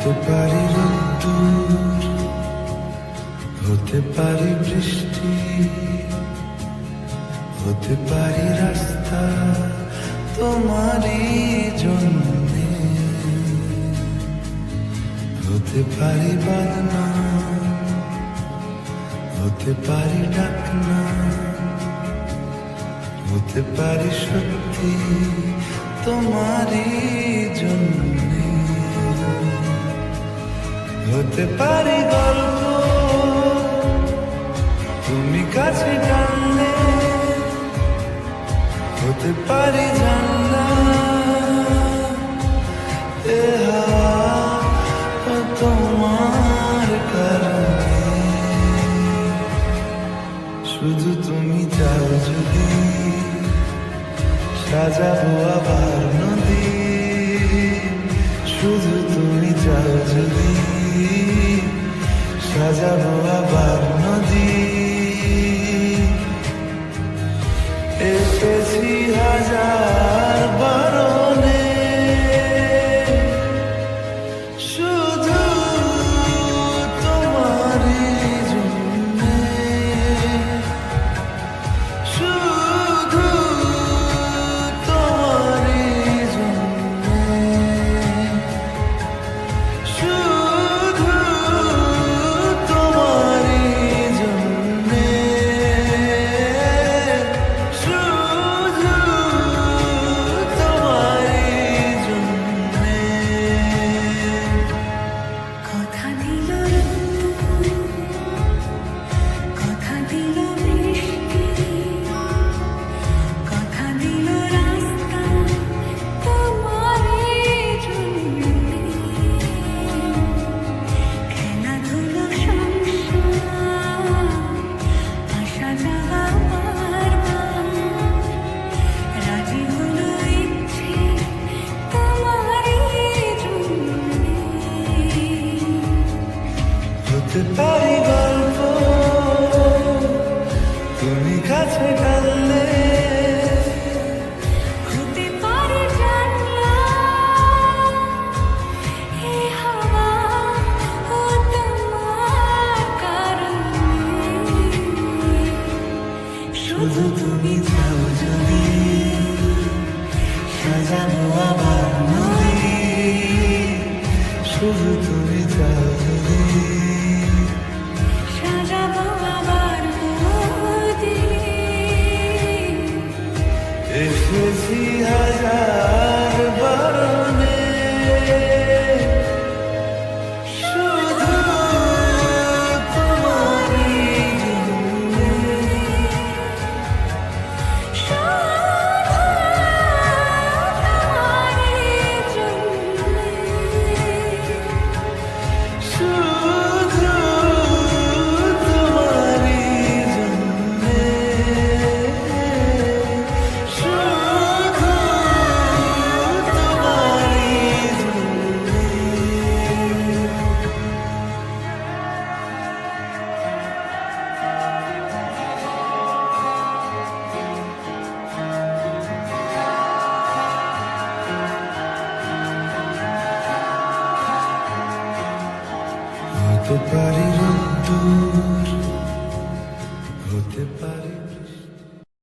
হতে পারি রোদ্দুর, হতে পারি বৃষ্টি, হতে পারি রাস্তা তোমারই জন্যে, হতে পারি বাজনা, হতে পারি ডাকনা, হতে পারি সত্যি তোমারই জন্যে, হতে পারি গল্প তুমি কাছে টানলে, হতে পারি জানলা এ হাওয়া তোমার কারণে, শুধু তুমি চাও যদি সাজাবো আবার নদী, শুধু তুমি চাও যদি সাজাবো আবার নদী, এসেছি হাজার বারণে, শুধু তোমারই জন্যে, শুধু তোমারই জন্যে, শুধু তোমারই জন্যে, শুধু তোমারই জন্যে। কথা দিল কথা দিল বৃষ্টি, কথা দিল রাস্তা তোমারই জন্যে, খেলাধুলো সংসার আসা যাওয়া বারবার, রাজি হলো ইচ্ছে তোমারই জন্যে, হতে পারি গল্প তুমি কাছে টানলে, হতে পারে জানলা এ হাওয়া ও তোমার কারণে, শুধু তুমি চাও যদি সাজাবো আবার নদী, শুধু তুমি চাও যদি সাজাবো আবার নদী, এসেছি হাজার বারণে, শুধু তোমারই জন্যে, শুধু তোমারই জন্যে, শুধু তোমারই জন্যে, শুধু তোমারই জন্যে। হতে পারি রোদ্দুর, হতে পারি